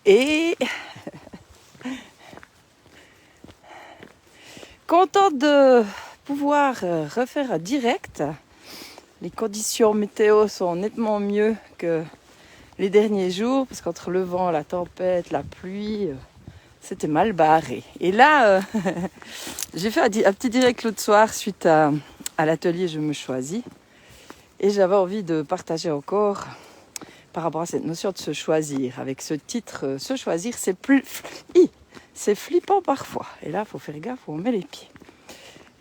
Et contente de pouvoir refaire un direct. Les conditions météo sont nettement mieux que les derniers jours, parce qu'entre le vent, la tempête, la pluie, c'était mal barré. Et là, j'ai fait un petit direct l'autre soir suite à l'atelier Je me choisis. Et j'avais envie de partager encore par rapport à cette notion de se choisir. Avec ce titre, se choisir, c'est flippant parfois. Et là, il faut faire gaffe où on met les pieds.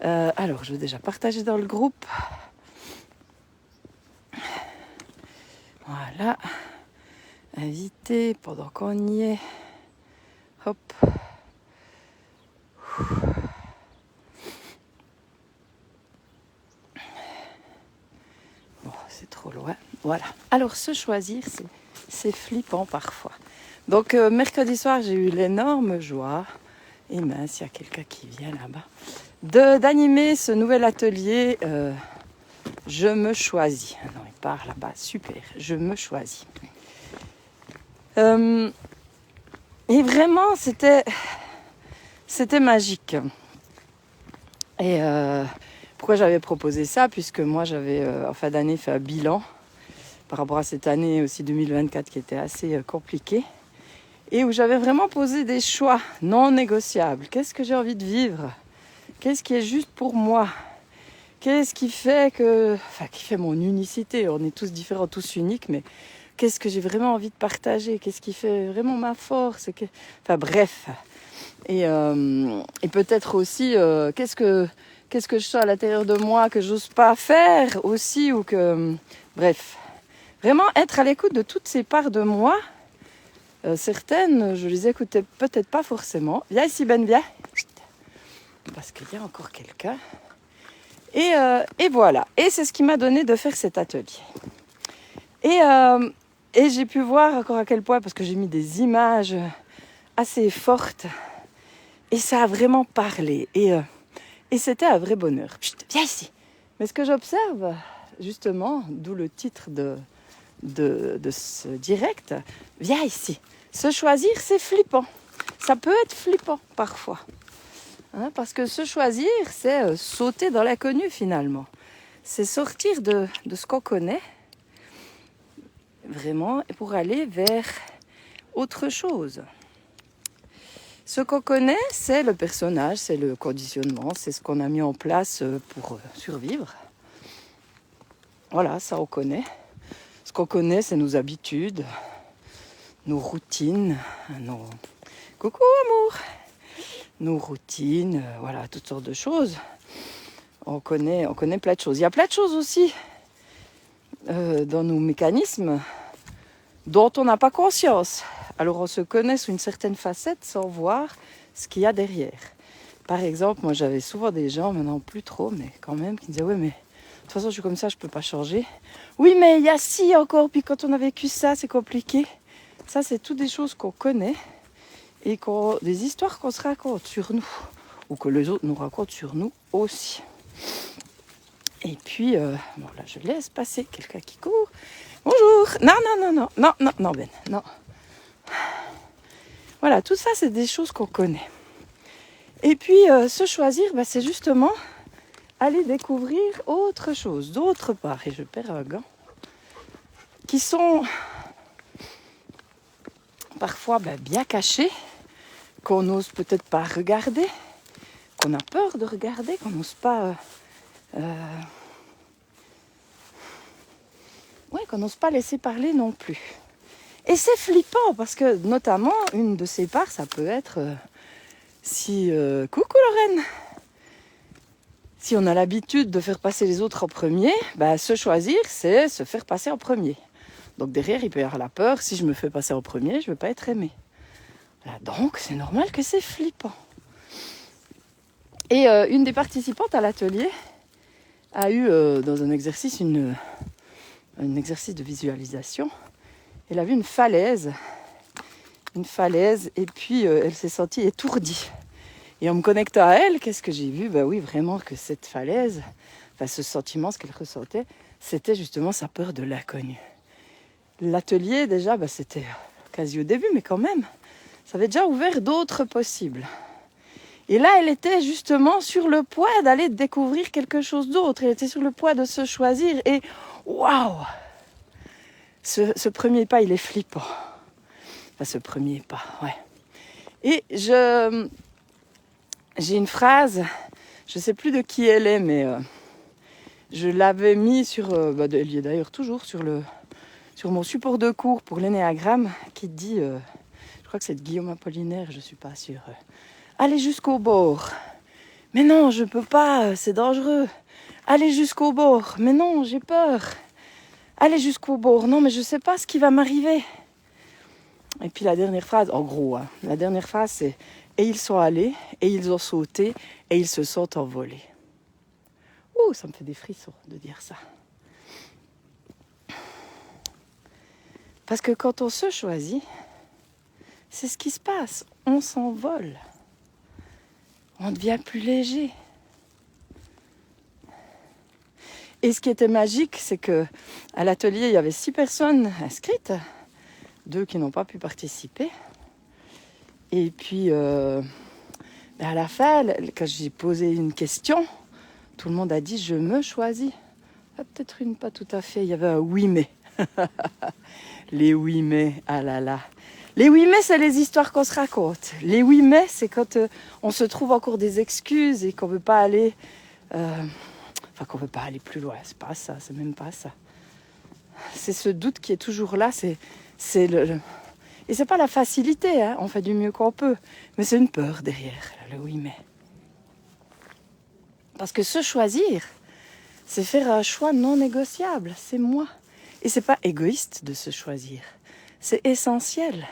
Alors, je vais déjà partager dans le groupe. Voilà. Inviter pendant qu'on y est. Hop. Bon, c'est trop loin. Voilà. Alors, se choisir, c'est flippant parfois. Donc, mercredi soir, j'ai eu l'énorme joie, et mince, il y a quelqu'un qui vient là-bas, d'animer ce nouvel atelier Je me choisis. Non, il part là-bas, super. Je me choisis. Et vraiment, c'était magique. Et pourquoi j'avais proposé ça? Puisque moi, j'avais en fin d'année fait un bilan par rapport à cette année aussi 2024 qui était assez compliquée. Et où j'avais vraiment posé des choix non négociables. Qu'est-ce que j'ai envie de vivre? Qu'est-ce qui est juste pour moi? Qu'est-ce qui fait qui fait mon unicité? On est tous différents, tous uniques, mais qu'est-ce que j'ai vraiment envie de partager? Qu'est-ce qui fait vraiment ma force? Enfin bref. Et peut-être aussi, qu'est-ce que je sens à l'intérieur de moi que j'ose pas faire aussi, ou que... Bref. Vraiment être à l'écoute de toutes ces parts de moi. Certaines, je les écoutais peut-être pas forcément. Viens ici, Ben, viens. Parce qu'il y a encore quelqu'un. Et voilà. Et c'est ce qui m'a donné de faire cet atelier. Et j'ai pu voir encore à quel point, parce que j'ai mis des images assez fortes, et ça a vraiment parlé. Et c'était un vrai bonheur. Chut, viens ici. Mais ce que j'observe, justement, d'où le titre de ce direct, viens ici. Se choisir, c'est flippant. Ça peut être flippant parfois. Parce que se choisir, c'est sauter dans l'inconnu finalement. C'est sortir de ce qu'on connaît, vraiment, pour aller vers autre chose. Ce qu'on connaît, c'est le personnage, c'est le conditionnement, c'est ce qu'on a mis en place pour survivre. Voilà, ça on connaît. Ce qu'on connaît, c'est nos habitudes, nos routines, Coucou amour! Nos routines, voilà, toutes sortes de choses. On connaît plein de choses. Il y a plein de choses aussi dans nos mécanismes dont on n'a pas conscience. Alors on se connaît sous une certaine facette sans voir ce qu'il y a derrière. Par exemple, moi j'avais souvent des gens, maintenant plus trop, mais quand même, qui me disaient « Oui, mais de toute façon je suis comme ça, je ne peux pas changer. » Oui, mais il y a ci encore, puis quand on a vécu ça, c'est compliqué. Ça, c'est toutes des choses qu'on connaît et des histoires qu'on se raconte sur nous, ou que les autres nous racontent sur nous aussi. Et puis, bon là je laisse passer quelqu'un qui court. Bonjour. Non, Ben, non. Voilà, tout ça, c'est des choses qu'on connaît. Et puis, se choisir, c'est justement aller découvrir autre chose, d'autre part. Et je perds un gant. Qui sont parfois bien cachés, qu'on n'ose peut-être pas regarder, qu'on a peur de regarder, qu'on n'ose pas... qu'on n'ose pas laisser parler non plus. Et c'est flippant parce que, notamment, une de ces parts, ça peut être coucou Lorraine! Si on a l'habitude de faire passer les autres en premier, se choisir, c'est se faire passer en premier. Donc derrière, il peut y avoir la peur, si je me fais passer en premier, je ne veux pas être aimé. Là, donc, c'est normal que c'est flippant. Et une des participantes à l'atelier a eu, dans un exercice, un exercice de visualisation. Elle a vu une falaise, et puis elle s'est sentie étourdie. Et en me connectant à elle, qu'est-ce que j'ai vu? Oui, vraiment que cette falaise, ce sentiment, ce qu'elle ressentait, c'était justement sa peur de l'inconnu. L'atelier, déjà, c'était quasi au début, mais quand même, ça avait déjà ouvert d'autres possibles. Et là, elle était justement sur le point d'aller découvrir quelque chose d'autre. Elle était sur le point de se choisir. Et waouh! Ce premier pas, il est flippant. Enfin, ce premier pas, ouais. Et j'ai une phrase, je ne sais plus de qui elle est, mais je l'avais mis sur, elle y est d'ailleurs toujours sur mon support de cours pour l'énéagramme, qui dit, je crois que c'est de Guillaume Apollinaire, je ne suis pas sûre. Allez jusqu'au bord. Mais non, je ne peux pas, c'est dangereux. Allez jusqu'au bord. Mais non, j'ai peur. Allez jusqu'au bord. Non, mais je ne sais pas ce qui va m'arriver. Et puis la dernière phrase, en gros, la dernière phrase c'est « Et ils sont allés, et ils ont sauté, et ils se sont envolés. » Ouh, ça me fait des frissons de dire ça. Parce que quand on se choisit, c'est ce qui se passe. On s'envole. On devient plus léger. Et ce qui était magique, c'est que à l'atelier, il y avait 6 personnes inscrites, 2 qui n'ont pas pu participer. Et puis, à la fin, quand j'ai posé une question, tout le monde a dit « je me choisis ». Peut-être une pas tout à fait, il y avait un « oui mais ». Les oui mais, ah là là. Les oui mais, c'est les histoires qu'on se raconte. Les oui mais, c'est quand on se trouve encore des excuses et qu'on ne veut pas aller... qu'on ne veut pas aller plus loin. C'est pas ça, c'est même pas ça. C'est ce doute qui est toujours là. Et c'est pas la facilité, hein. On fait du mieux qu'on peut. Mais c'est une peur derrière, le oui mais. Parce que se choisir, c'est faire un choix non négociable. C'est moi. Et c'est pas égoïste de se choisir. C'est essentiel.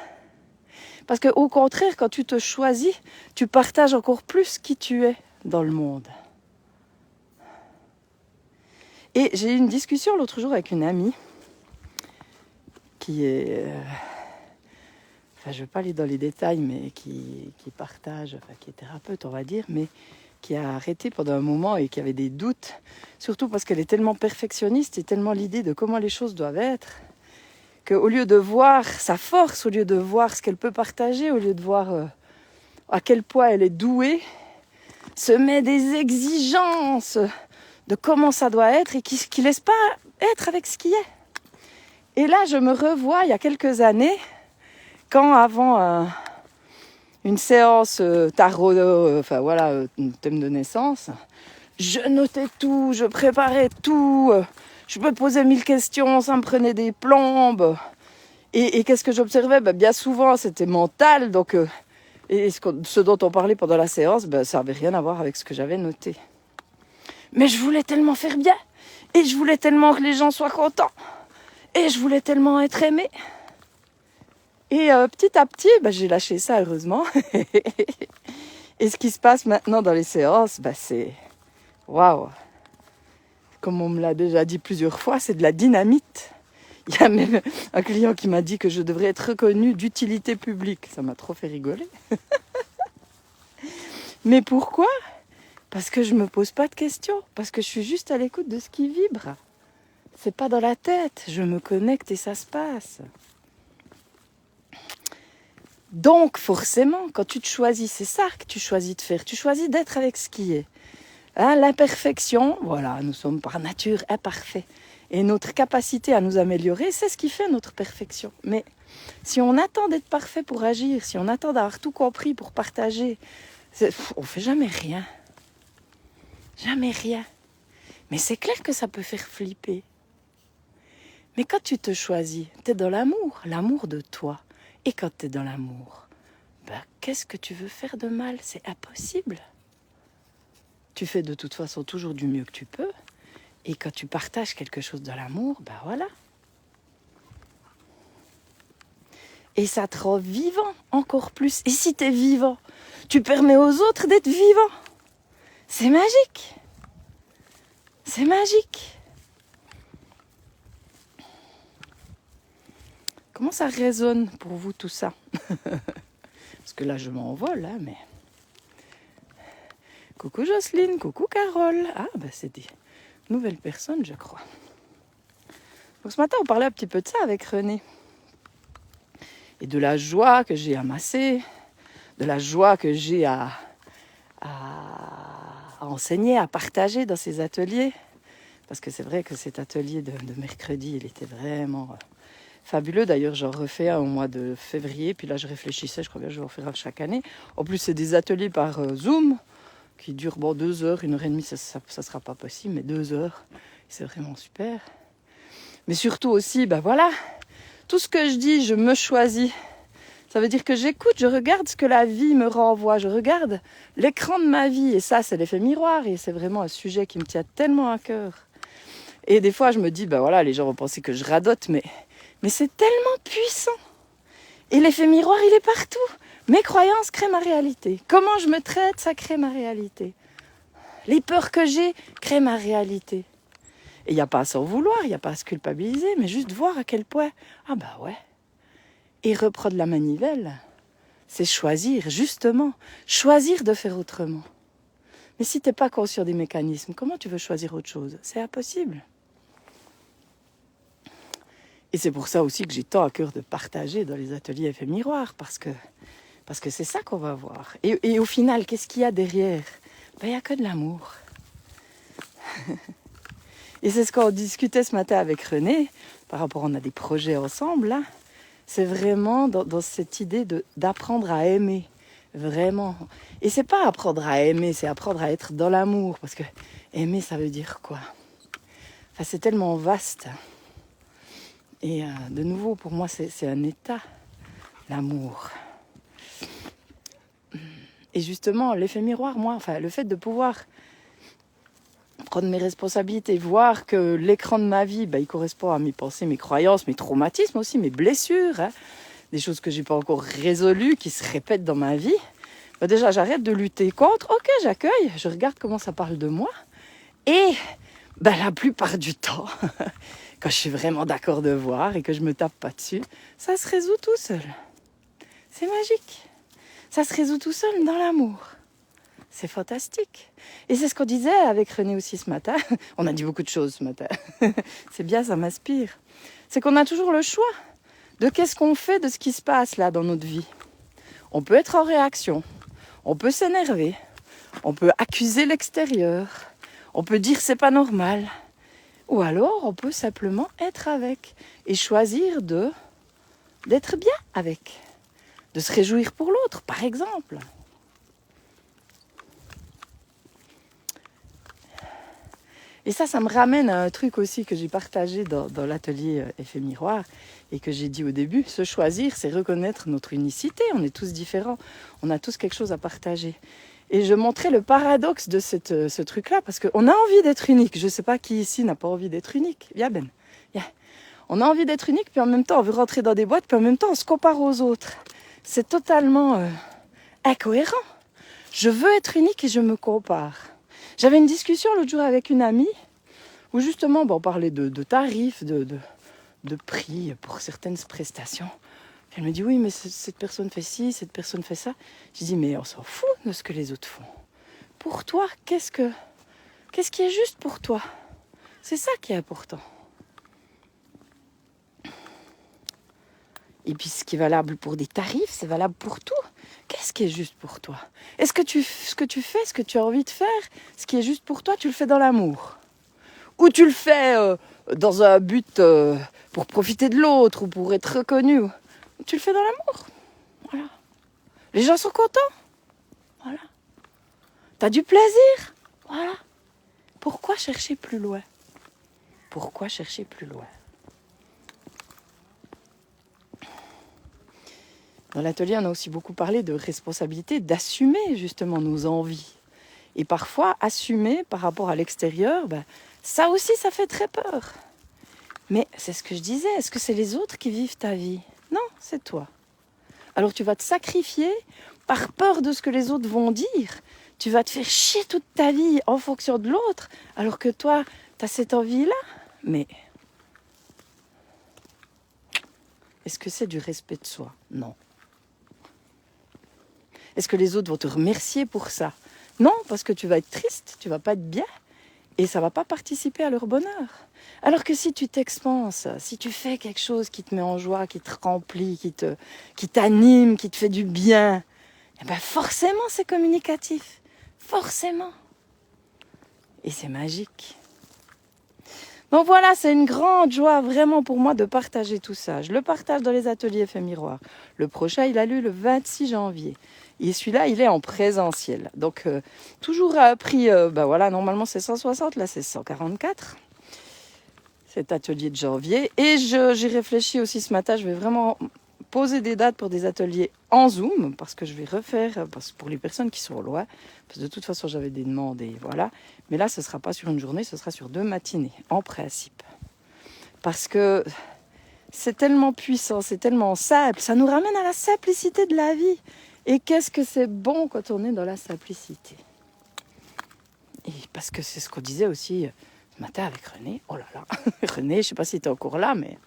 Parce qu'au contraire, quand tu te choisis, tu partages encore plus qui tu es dans le monde. Et j'ai eu une discussion l'autre jour avec une amie qui est... je ne vais pas aller dans les détails, mais qui partage, qui est thérapeute, on va dire, mais qui a arrêté pendant un moment et qui avait des doutes, surtout parce qu'elle est tellement perfectionniste et tellement l'idée de comment les choses doivent être, qu'au lieu de voir sa force, au lieu de voir ce qu'elle peut partager, au lieu de voir à quel point elle est douée, se met des exigences de comment ça doit être et qui ne laisse pas être avec ce qui est. Et là, je me revois il y a quelques années, quand avant une séance tarot, thème de naissance, je notais tout, je préparais tout, je me posais 1000 questions, ça me prenait des plombes. Et qu'est-ce que j'observais ? Bien souvent, c'était mental, donc, ce dont on parlait pendant la séance, ça n'avait rien à voir avec ce que j'avais noté. Mais je voulais tellement faire bien, et je voulais tellement que les gens soient contents, et je voulais tellement être aimée. Et petit à petit, j'ai lâché ça, heureusement. Et ce qui se passe maintenant dans les séances, c'est... Waouh! Comme on me l'a déjà dit plusieurs fois, c'est de la dynamite. Il y a même un client qui m'a dit que je devrais être reconnue d'utilité publique. Ça m'a trop fait rigoler. Mais pourquoi ? Parce que je ne me pose pas de questions. Parce que je suis juste à l'écoute de ce qui vibre. C'est pas dans la tête. Je me connecte et ça se passe. Donc, forcément, quand tu te choisis, c'est ça que tu choisis de faire. Tu choisis d'être avec ce qui est. Hein, l'imperfection, voilà, nous sommes par nature imparfaits. Et notre capacité à nous améliorer, c'est ce qui fait notre perfection. Mais si on attend d'être parfait pour agir, si on attend d'avoir tout compris pour partager, on ne fait jamais rien. Jamais rien. Mais c'est clair que ça peut faire flipper. Mais quand tu te choisis, tu es dans l'amour de toi. Et quand tu es dans l'amour, qu'est-ce que tu veux faire de mal ? C'est impossible. Tu fais de toute façon toujours du mieux que tu peux. Et quand tu partages quelque chose de l'amour, voilà. Et ça te rend vivant encore plus. Et si tu es vivant, tu permets aux autres d'être vivants. C'est magique. C'est magique. Comment ça résonne pour vous tout ça ? Parce que là, je m'envole, hein, mais... Coucou Jocelyne, coucou Carole. Ah, c'est des nouvelles personnes, je crois. Donc ce matin, on parlait un petit peu de ça avec René. et de la joie que j'ai à masser, de la joie que j'ai à enseigner, à partager dans ces ateliers. Parce que c'est vrai que cet atelier de mercredi, il était vraiment fabuleux. D'ailleurs, j'en refais un au mois de février. Puis là, je réfléchissais, je crois bien que je vais en faire un chaque année. En plus, c'est des ateliers par Zoom qui durent 2 heures, 1h30, ça ne sera pas possible, mais 2 heures. C'est vraiment super. Mais surtout aussi, voilà, tout ce que je dis, je me choisis. Ça veut dire que j'écoute, je regarde ce que la vie me renvoie, je regarde l'écran de ma vie. Et ça, c'est l'effet miroir. Et c'est vraiment un sujet qui me tient tellement à cœur. Et des fois, je me dis, les gens vont penser que je radote, mais c'est tellement puissant. Et l'effet miroir, il est partout. Mes croyances créent ma réalité. Comment je me traite, ça crée ma réalité. Les peurs que j'ai créent ma réalité. Et il n'y a pas à s'en vouloir, il n'y a pas à se culpabiliser, mais juste voir à quel point, ouais. Et reprendre la manivelle, c'est choisir, justement, choisir de faire autrement. Mais si tu n'es pas conscient des mécanismes, comment tu veux choisir autre chose? C'est impossible. Et c'est pour ça aussi que j'ai tant à cœur de partager dans les ateliers effet miroir, parce que c'est ça qu'on va voir. Et au final, qu'est-ce qu'il y a derrière? Il n'y a que de l'amour. Et c'est ce qu'on discutait ce matin avec René, par rapport, on a des projets ensemble, là. C'est vraiment dans cette idée d'apprendre à aimer, vraiment. Et c'est pas apprendre à aimer, c'est apprendre à être dans l'amour, parce que aimer, ça veut dire quoi? Enfin, c'est tellement vaste. Et de nouveau, pour moi, c'est un état, l'amour. Et justement, l'effet miroir, le fait de pouvoir prendre mes responsabilités, voir que l'écran de ma vie, il correspond à mes pensées, mes croyances, mes traumatismes aussi, mes blessures, des choses que j'ai pas encore résolues, qui se répètent dans ma vie. Déjà, j'arrête de lutter contre. Ok, j'accueille, je regarde comment ça parle de moi. Et la plupart du temps, quand je suis vraiment d'accord de voir et que je me tape pas dessus, ça se résout tout seul. C'est magique. Ça se résout tout seul dans l'amour. C'est fantastique. Et c'est ce qu'on disait avec René aussi ce matin. On a dit beaucoup de choses ce matin. C'est bien, ça m'inspire. C'est qu'on a toujours le choix de qu'est-ce qu'on fait de ce qui se passe là dans notre vie. On peut être en réaction. On peut s'énerver. On peut accuser l'extérieur. On peut dire c'est pas normal. Ou alors on peut simplement être avec et choisir d'être bien avec. De se réjouir pour l'autre, par exemple. Et ça me ramène à un truc aussi que j'ai partagé dans l'atelier Effet Miroir et que j'ai dit au début. Se choisir, c'est reconnaître notre unicité. On est tous différents. On a tous quelque chose à partager. Et je montrais le paradoxe de ce truc-là parce qu'on a envie d'être unique. Je ne sais pas qui ici n'a pas envie d'être unique. Viens Ben. Viens. On a envie d'être unique, puis en même temps, on veut rentrer dans des boîtes, puis en même temps, on se compare aux autres. C'est totalement incohérent. Je veux être unique et je me compare. J'avais une discussion l'autre jour avec une amie où justement on parlait de tarifs, de prix pour certaines prestations. Elle me dit oui mais cette personne fait ci, cette personne fait ça. Je dis mais on s'en fout de ce que les autres font. Pour toi, qu'est-ce qui est juste pour toi? C'est ça qui est important. Et puis ce qui est valable pour des tarifs, c'est valable pour tout. Qu'est-ce qui est juste pour toi? Est-ce que ce que tu fais, ce que tu as envie de faire, ce qui est juste pour toi, tu le fais dans l'amour? Ou tu le fais dans un but pour profiter de l'autre ou pour être reconnu? Tu le fais dans l'amour. Voilà. Les gens sont contents. Voilà. T'as du plaisir. Voilà. Pourquoi chercher plus loin? Pourquoi chercher plus loin? Dans l'atelier, on a aussi beaucoup parlé de responsabilité, d'assumer justement nos envies. Et parfois, assumer par rapport à l'extérieur, ça aussi, ça fait très peur. Mais c'est ce que je disais, est-ce que c'est les autres qui vivent ta vie? Non, c'est toi. Alors tu vas te sacrifier par peur de ce que les autres vont dire. Tu vas te faire chier toute ta vie en fonction de l'autre, alors que toi, tu as cette envie-là. Mais est-ce que c'est du respect de soi? Non. Est-ce que les autres vont te remercier pour ça? Non, parce que tu vas être triste, tu vas pas être bien. et ça ne va pas participer à leur bonheur. Alors que si tu t'expanses, si tu fais quelque chose qui te met en joie, qui te remplit, qui t'anime, qui te fait du bien, eh ben forcément c'est communicatif. Forcément. Et c'est magique. Donc voilà, c'est une grande joie vraiment pour moi de partager tout ça. Je le partage dans les ateliers Effet Miroir. Le prochain, il a lieu le 26 janvier. Et celui-là, il est en présentiel. Donc toujours à prix, voilà, normalement c'est 160, là c'est 144. Cet atelier de janvier. Et j'ai réfléchi aussi ce matin, je vais vraiment poser des dates pour des ateliers en Zoom, parce que je vais refaire, pour les personnes qui sont loin, parce que de toute façon j'avais des demandes et voilà. Mais là, ce ne sera pas sur une journée, ce sera sur 2 matinées, en principe. Parce que c'est tellement puissant, c'est tellement simple, ça nous ramène à la simplicité de la vie. Et qu'est-ce que c'est bon quand on est dans la simplicité. Et parce que c'est ce qu'on disait aussi ce matin avec René. Oh là là, René, je ne sais pas si tu es encore là, mais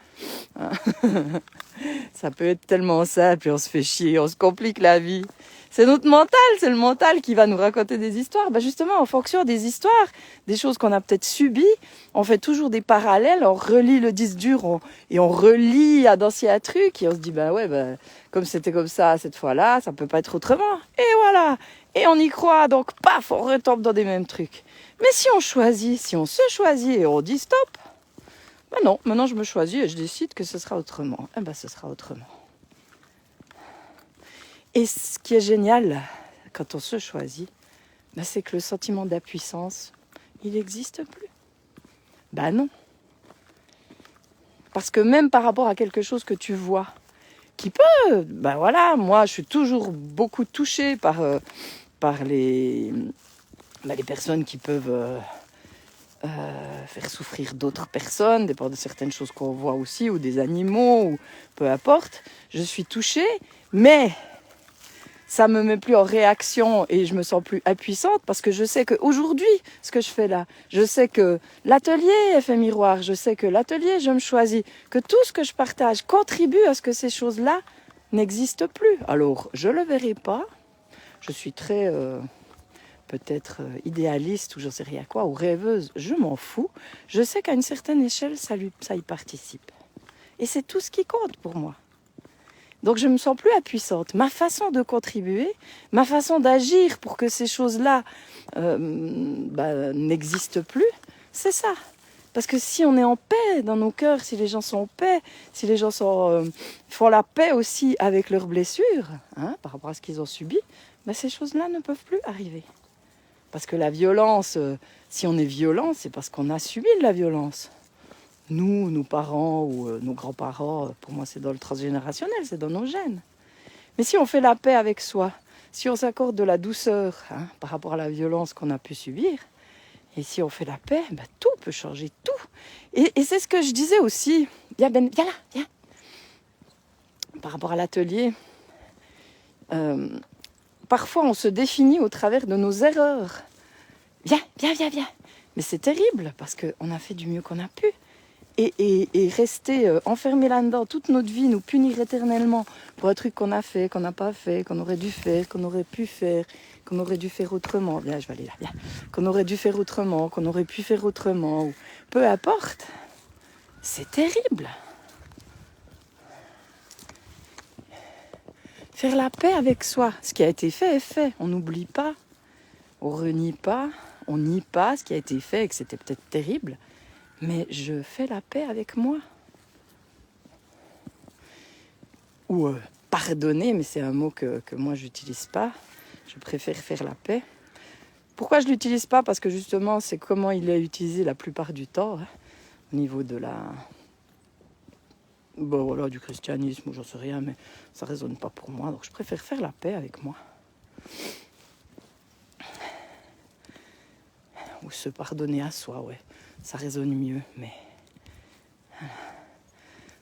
ça peut être tellement simple et on se fait chier, on se complique la vie. C'est notre mental, c'est le mental qui va nous raconter des histoires. Justement, en fonction des histoires, des choses qu'on a peut-être subies, on fait toujours des parallèles, on relit le disque dur et on relit à d'anciens trucs et on se dit, comme c'était comme ça cette fois-là, ça peut pas être autrement. Et voilà, et on y croit, donc paf, on retombe dans des mêmes trucs. Mais si on choisit, si on se choisit et on dit stop, non, maintenant je me choisis et je décide que ce sera autrement. Ce sera autrement. Et ce qui est génial quand on se choisit, c'est que le sentiment d'impuissance, il n'existe plus. Non. Parce que même par rapport à quelque chose que tu vois, qui peut, moi je suis toujours beaucoup touchée par les personnes qui peuvent faire souffrir d'autres personnes, dépend de certaines choses qu'on voit aussi, ou des animaux, ou peu importe. Je suis touchée, mais ça me met plus en réaction et je me sens plus impuissante parce que je sais qu'aujourd'hui, ce que je fais là, je sais que l'atelier Effet Miroir, je sais que l'atelier Je me choisis, que tout ce que je partage contribue à ce que ces choses-là n'existent plus. Alors, je le verrai pas. Je suis très peut-être idéaliste ou j'en sais rien quoi, ou rêveuse. Je m'en fous. Je sais qu'à une certaine échelle, ça y participe. Et c'est tout ce qui compte pour moi. Donc je ne me sens plus impuissante. Ma façon de contribuer, ma façon d'agir pour que ces choses-là n'existent plus, c'est ça. Parce que si on est en paix dans nos cœurs, si les gens sont en paix, si les gens font la paix aussi avec leurs blessures, par rapport à ce qu'ils ont subi, ces choses-là ne peuvent plus arriver. Parce que la violence, si on est violent, c'est parce qu'on a subi de la violence. Nous, nos parents ou nos grands-parents, pour moi c'est dans le transgénérationnel, c'est dans nos gènes. Mais si on fait la paix avec soi, si on s'accorde de la douceur par rapport à la violence qu'on a pu subir, et si on fait la paix, tout peut changer, tout. Et c'est ce que je disais aussi. Viens là, viens. Par rapport à l'atelier, parfois on se définit au travers de nos erreurs. Viens. Mais c'est terrible parce qu'on a fait du mieux qu'on a pu. Et rester enfermé là-dedans toute notre vie, nous punir éternellement pour un truc qu'on a fait, qu'on n'a pas fait, qu'on aurait dû faire, qu'on aurait pu faire, qu'on aurait dû faire autrement. Viens, je vais aller là, viens. Qu'on aurait dû faire autrement, qu'on aurait pu faire autrement, ou peu importe. C'est terrible. Faire la paix avec soi. Ce qui a été fait est fait. On n'oublie pas, on renie pas, on nie pas ce qui a été fait et que c'était peut-être terrible. Mais je fais la paix avec moi. Ou pardonner, mais c'est un mot que moi je n'utilise pas. Je préfère faire la paix. Pourquoi je ne l'utilise pas? Parce que justement, c'est comment il est utilisé la plupart du temps, au niveau de du christianisme, ou j'en sais rien, mais ça ne résonne pas pour moi. Donc je préfère faire la paix avec moi. Ou se pardonner à soi, ouais. Ça résonne mieux, mais...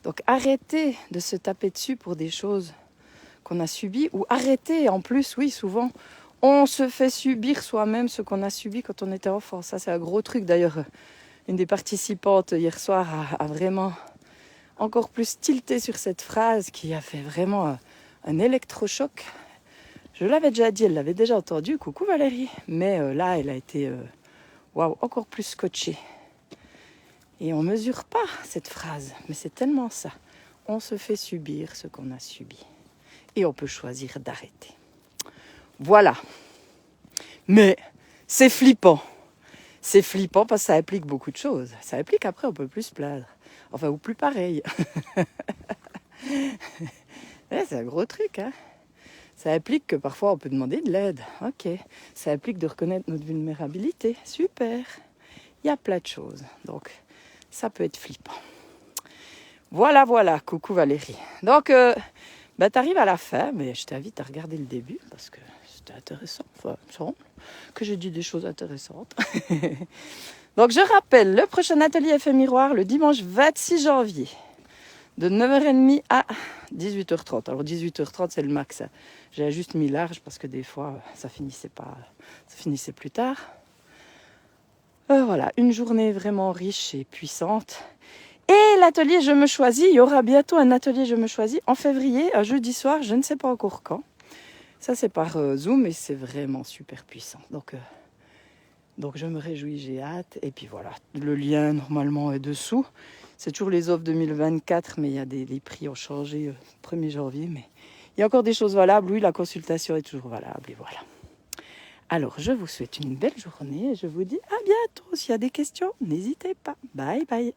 Donc arrêtez de se taper dessus pour des choses qu'on a subies, ou arrêtez, en plus, oui, souvent, on se fait subir soi-même ce qu'on a subi quand on était enfant. Ça, c'est un gros truc. D'ailleurs, une des participantes hier soir a vraiment encore plus tilté sur cette phrase qui a fait vraiment un électrochoc. Je l'avais déjà dit, elle l'avait déjà entendu. Coucou Valérie. Mais là, elle a été... Waouh, encore plus scotché. Et on ne mesure pas cette phrase, mais c'est tellement ça. On se fait subir ce qu'on a subi. Et on peut choisir d'arrêter. Voilà. Mais c'est flippant. C'est flippant parce que ça implique beaucoup de choses. Ça implique après on peut plus se plaindre. Enfin, ou plus pareil. Ouais, c'est un gros truc, hein. Ça implique que parfois on peut demander de l'aide. Ok. Ça implique de reconnaître notre vulnérabilité. Super. Il y a plein de choses. Donc, ça peut être flippant. Voilà, voilà. Coucou Valérie. Donc, tu arrives à la fin, mais je t'invite à regarder le début parce que c'était intéressant. Enfin, il me semble que j'ai dit des choses intéressantes. Donc, je rappelle, le prochain atelier Effet Miroir, le dimanche 26 janvier, de 9h30 à 18h30. Alors, 18h30, c'est le max. J'ai juste mis large parce que des fois, ça finissait plus tard. Voilà, une journée vraiment riche et puissante. Et l'atelier Je me choisis, il y aura bientôt un atelier Je me choisis en février, un jeudi soir, je ne sais pas encore quand. Ça, c'est par Zoom et c'est vraiment super puissant. Donc je me réjouis, j'ai hâte. Et puis voilà, le lien normalement est dessous. C'est toujours les offres 2024, mais il y a les prix ont changé 1er janvier. Mais il y a encore des choses valables. Oui, la consultation est toujours valable et voilà. Alors, je vous souhaite une belle journée et je vous dis à bientôt. S'il y a des questions, n'hésitez pas. Bye bye.